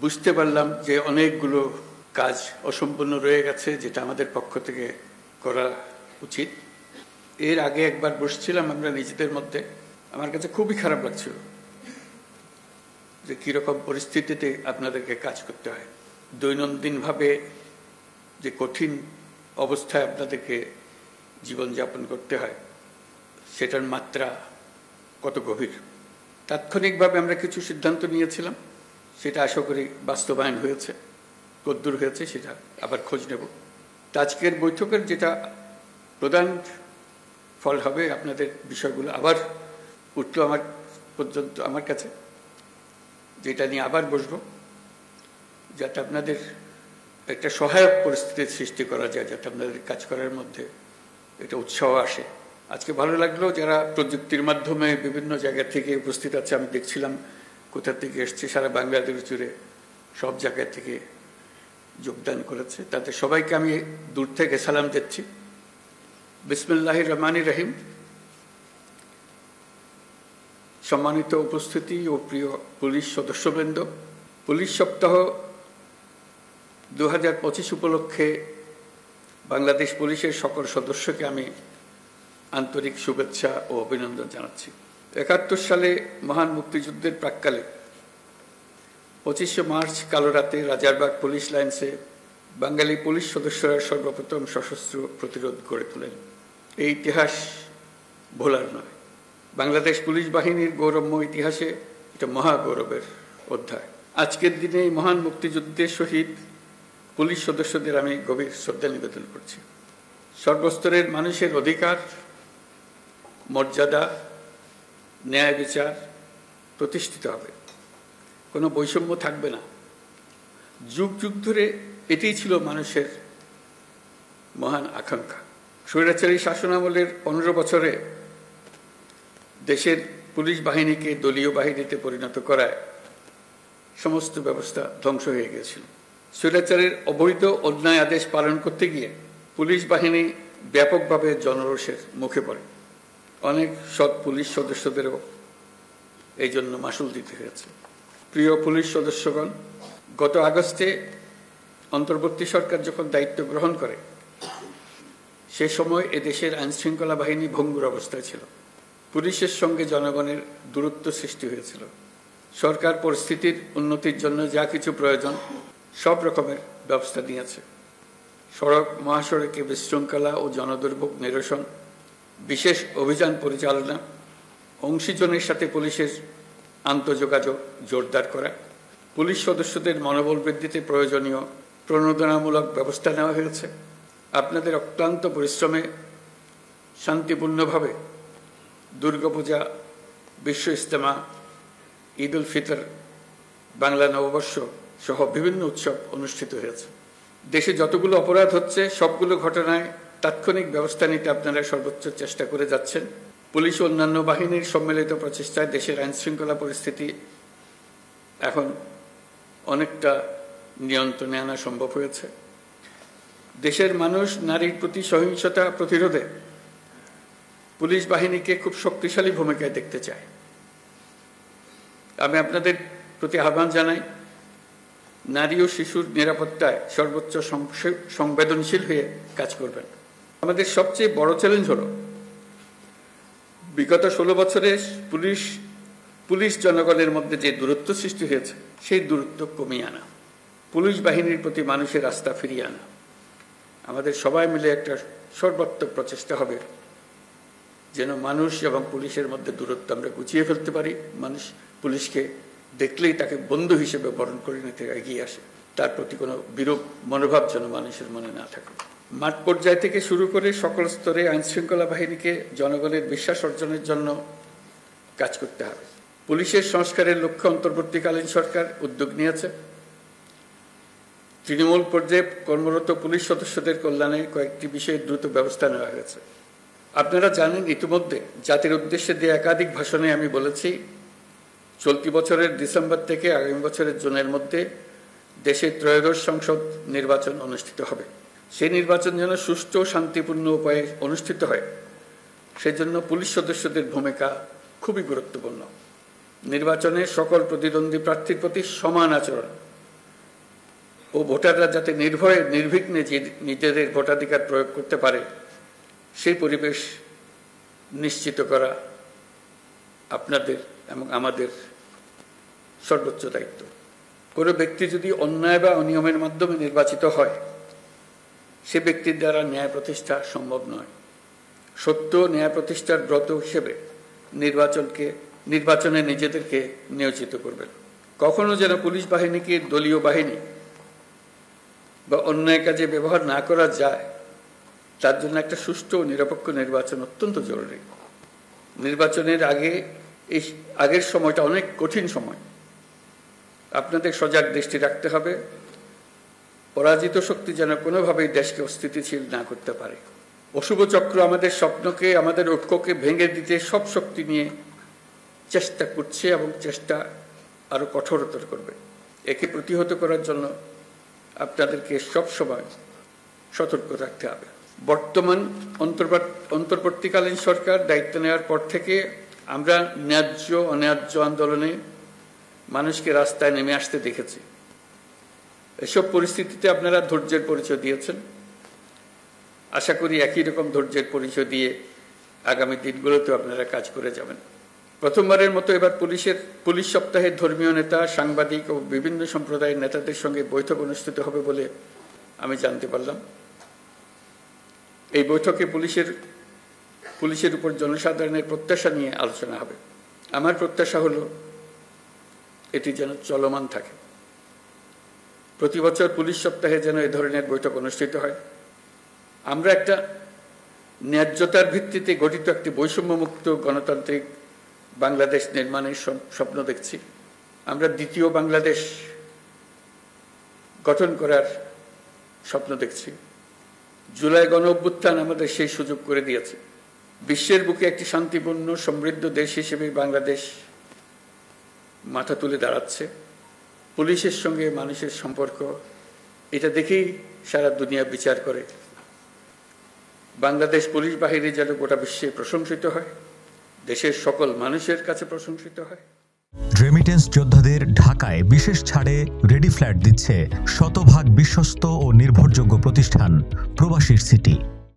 বুঝতে পারলাম যে অনেকগুলো কাজ অসম্পূর্ণ রয়ে গেছে, যেটা আমাদের পক্ষ থেকে করা উচিত। এর আগে একবার বসছিলাম আমরা নিজেদের মধ্যে, আমার কাছে খুবই খারাপ লাগছিল যে কীরকম পরিস্থিতিতে আপনাদেরকে কাজ করতে হয়, দৈনন্দিনভাবে যে কঠিন অবস্থায় আপনাদেরকে জীবনযাপন করতে হয়, সেটার মাত্রা কত গভীর। তাৎক্ষণিকভাবে আমরা কিছু সিদ্ধান্ত নিয়েছিলাম, সেটা আশা করি বাস্তবায়ন হয়েছে। কদ্দূর হয়েছে সেটা আবার খোঁজ নেব। আজকের বৈঠকের যেটা প্রধান ফল হবে, আপনাদের বিষয়গুলো আবার উঠলো আমার কাছে, যেটা নিয়ে আবার বসবো, যাতে আপনাদের একটা সহায়ক পরিস্থিতির সৃষ্টি করা যায়, যাতে আপনাদের কাজ করার মধ্যে একটা উৎসাহ আসে। আজকে ভালো লাগলো যারা প্রযুক্তির মাধ্যমে বিভিন্ন জায়গা থেকে উপস্থিত আছে। আমি দেখছিলাম কোথা থেকে এসছে, সারা বাংলাদেশ জুড়ে সব জায়গা থেকে যোগদান করেছে। তাদের সবাইকে আমি দূর থেকে সালাম দিচ্ছি। বিসমিল্লাহির রহমানির রহিম। সম্মানিত উপস্থিতি ও প্রিয় পুলিশ সদস্যবৃন্দ, পুলিশ সপ্তাহ 2025 উপলক্ষে বাংলাদেশ পুলিশের সকল সদস্যকে আমি আন্তরিক শুভেচ্ছা ও অভিনন্দন জানাচ্ছি। 71 সালে মহান মুক্তিযুদ্ধের প্রাক্কালে 25শে মার্চ কালো রাতে রাজারবাগ পুলিশ লাইন্সে বাঙালি পুলিশ সদস্যরা সর্বপ্রথম সশস্ত্র প্রতিরোধ গড়ে তোলেন। এই ইতিহাস ভোলার নয়। বাংলাদেশ পুলিশ বাহিনীর গৌরবময় ইতিহাসে এটা মহাগৌরবের অধ্যায়। আজকের দিনে এই মহান মুক্তিযুদ্ধের শহীদ পুলিশ সদস্যদের আমি গভীর শ্রদ্ধা নিবেদন করছি। সর্বস্তরের মানুষের অধিকার, মর্যাদা, ন্যায় বিচার প্রতিষ্ঠিত হবে, কোনো বৈষম্য থাকবে না। যুগ যুগ ধরে এটাই ছিল মানুষের মহান আকাঙ্ক্ষা। স্বৈরাচারী শাসনামলের 15 বছরে দেশের পুলিশ বাহিনীকে দলীয় বাহিনীতে পরিণত করায় সমস্ত ব্যবস্থা ধ্বংস হয়ে গিয়েছিল। স্বৈরাচারের অবৈধ অন্যায় আদেশ পালন করতে গিয়ে পুলিশ বাহিনী ব্যাপকভাবে জনরোষের মুখে পড়ে। অনেক সৎ পুলিশ সদস্যদেরও এই জন্য মাশুল দিতে হয়েছে। প্রিয় পুলিশ সদস্যগণ, গত আগস্টে অন্তর্বর্তী সরকার যখন দায়িত্ব গ্রহণ করে, সে সময় এদেশের আইনশৃঙ্খলা বাহিনী ভঙ্গুর অবস্থায় ছিল। পুলিশের সঙ্গে জনগণের দূরত্ব সৃষ্টি হয়েছিল। সরকার পরিস্থিতির উন্নতির জন্য যা কিছু প্রয়োজন সব রকমের ব্যবস্থা নিয়েছে। সড়ক মহাসড়কে বিশৃঙ্খলা ও জনদুর্ভোগ নিরসন, বিশেষ অভিযান পরিচালনা, অংশীজনের সাথে পুলিশের আন্তঃযোগাযোগ জোরদার করা, পুলিশ সদস্যদের মনোবল বৃদ্ধিতে প্রয়োজনীয় প্রণোদনামূলক ব্যবস্থা নেওয়া হয়েছে। আপনাদের অক্লান্ত পরিশ্রমে শান্তিপূর্ণভাবে দুর্গাপূজা, বিশ্ব ইজতেমা, ঈদ উল ফিতর, বাংলা নববর্ষ সহ বিভিন্ন উৎসব অনুষ্ঠিত হয়েছে। দেশে যতগুলো অপরাধ হচ্ছে সবগুলো ঘটনায় তাৎক্ষণিক ব্যবস্থা নিতে আপনারা সর্বোচ্চ চেষ্টা করে যাচ্ছেন। পুলিশ ও অন্যান্য বাহিনীর সম্মিলিত প্রচেষ্টায় দেশের আইনশৃঙ্খলা পরিস্থিতি এখন অনেকটা নিয়ন্ত্রণে আনা সম্ভব হয়েছে। দেশের মানুষ নারীর প্রতি সহিংসতা প্রতিরোধে পুলিশ বাহিনীকে খুব শক্তিশালী ভূমিকায় দেখতে চায়। আমি আপনাদের প্রতি আহ্বান জানাই, নারী ও শিশুর নিরাপত্তায় সর্বোচ্চ সংবেদনশীল হয়ে কাজ করবেন। আমাদের সবচেয়ে বড় চ্যালেঞ্জ হলো বিগত 16 বছরে পুলিশ জনগণের মধ্যে যে দূরত্ব সৃষ্টি হয়েছে, সেই দূরত্ব কমিয়ে আনা, পুলিশ বাহিনীর প্রতি মানুষের আস্থা ফিরিয়ে আনা। আমাদের সবাই মিলে একটা সর্বাত্মক প্রচেষ্টা হবে যেন মানুষ এবং পুলিশের মধ্যে দূরত্ব আমরা গুছিয়ে ফেলতে পারি। মানুষ পুলিশকে দেখলেই তাকে বন্ধু হিসেবে বরণ করে নিতে এগিয়ে আসে। তার প্রতি কোনো বিরূপ মনোভাব যেন মানুষের মনে না থাকে। মাঠ পর্যায় থেকে শুরু করে সকল স্তরে আইনশৃঙ্খলা বাহিনীকে জনগণের বিশ্বাস অর্জনের জন্য কাজ করতে হবে। পুলিশের সংস্কারের লক্ষ্যে অন্তর্বর্তীকালীন সরকার উদ্যোগ নিয়েছে। তৃণমূল পর্যায়ে কর্মরত পুলিশ সদস্যদের কল্যাণে কয়েকটি বিষয়ে দ্রুত ব্যবস্থা নেওয়া হয়েছে। আপনারা জানেন, ইতিমধ্যে জাতির উদ্দেশ্যে দিয়ে একাধিক ভাষণে আমি বলেছি, চলতি বছরের ডিসেম্বর থেকে আগামী বছরের জুনের মধ্যে দেশে ত্রয়োদশ সংসদ নির্বাচন অনুষ্ঠিত হবে। সেই নির্বাচন যেন সুষ্ঠু ও শান্তিপূর্ণ উপায়ে অনুষ্ঠিত হয়, সেজন্য পুলিশ সদস্যদের ভূমিকা খুবই গুরুত্বপূর্ণ। নির্বাচনে সকল প্রতিদ্বন্দ্বী প্রার্থীর প্রতি সমান আচরণ ও ভোটাররা যাতে নির্ভয়ে নির্বিঘ্নে নিজেদের ভোটাধিকার প্রয়োগ করতে পারে সেই পরিবেশ নিশ্চিত করা আপনাদের এবং আমাদের সর্বোচ্চ দায়িত্ব। কোনো ব্যক্তি যদি অন্যায় বা অনিয়মের মাধ্যমে নির্বাচিত হয়, সে ব্যক্তির দ্বারা ন্যায় প্রতিষ্ঠা সম্ভব নয়। সত্য ন্যায় প্রতিষ্ঠার ব্রত হিসেবে নির্বাচনে নিজেদেরকে নিয়োজিত করবেন। কখনো যেন পুলিশ বাহিনীকে দলীয় বাহিনী বা অন্যায় কাজে ব্যবহার না করা যায়, তার জন্য একটা সুষ্ঠু ও নিরপেক্ষ নির্বাচন অত্যন্ত জরুরি। নির্বাচনের আগের সময়টা অনেক কঠিন সময়। আপনাদের সজাগ দৃষ্টি রাখতে হবে, পরাজিত শক্তি যেন কোনোভাবেই দেশকে অস্থিতিশীল না করতে পারে। অশুভ চক্র আমাদের স্বপ্নকে, আমাদের ঐক্যকে ভেঙে দিতে সব শক্তি নিয়ে চেষ্টা করছে এবং চেষ্টা আরো কঠোরতর করবে। একে প্রতিহত করার জন্য আপনাদেরকে সবসময় সতর্ক থাকতে হবে। বর্তমান অন্তর্বর্তীকালীন সরকার দায়িত্ব নেওয়ার পর থেকে আমরা ন্যায্য অন্যায্য আন্দোলনে মানুষকে রাস্তায় নেমে আসতে দেখেছি। এসব পরিস্থিতিতে আপনারা ধৈর্যের পরিচয় দিয়েছেন। আশা করি একই রকম ধৈর্যের পরিচয় দিয়ে আগামী দিনগুলোতেও আপনারা কাজ করে যাবেন। প্রথমবারের মতো এবার পুলিশ সপ্তাহে ধর্মীয় নেতা, সাংবাদিক ও বিভিন্ন সম্প্রদায়ের নেতাদের সঙ্গে বৈঠক অনুষ্ঠিত হবে বলে আমি জানতে পারলাম। এই বৈঠকে পুলিশের উপর জনসাধারণের প্রত্যাশা নিয়ে আলোচনা হবে। আমার প্রত্যাশা হলো এটি যেন চলমান থাকে। প্রতি বছর পুলিশ সপ্তাহে যেন এই ধরনের বৈঠক অনুষ্ঠিত হয়। আমরা একটা ন্যায্যতার ভিত্তিতে গঠিত একটি বৈষম্যমুক্ত গণতান্ত্রিক বাংলাদেশ নির্মাণের স্বপ্ন দেখছি। আমরা দ্বিতীয় বাংলাদেশ গঠন করার স্বপ্ন দেখছি। জুলাই গণ-অভ্যুত্থান আমাদের সেই সুযোগ করে দিয়েছে। বিশ্বের বুকে একটি শান্তিপূর্ণ সমৃদ্ধ দেশ হিসেবে বাংলাদেশ মাথা তুলে দাঁড়াচ্ছে। পুলিশের সঙ্গে মানুষের সম্পর্ক, এটা দেখেই সারা দুনিয়া বিচার করে। বাংলাদেশ পুলিশ বাহিনী যেন গোটা বিশ্বে প্রশংসিত হয়, দেশের সকল মানুষের কাছে প্রশংসিত হয়। রেমিটেন্স যোদ্ধাদের ঢাকায় বিশেষ ছাড়ে রেডি ফ্ল্যাট দিচ্ছে শতভাগ বিশ্বস্ত ও নির্ভরযোগ্য প্রতিষ্ঠান প্রবাসীর সিটি।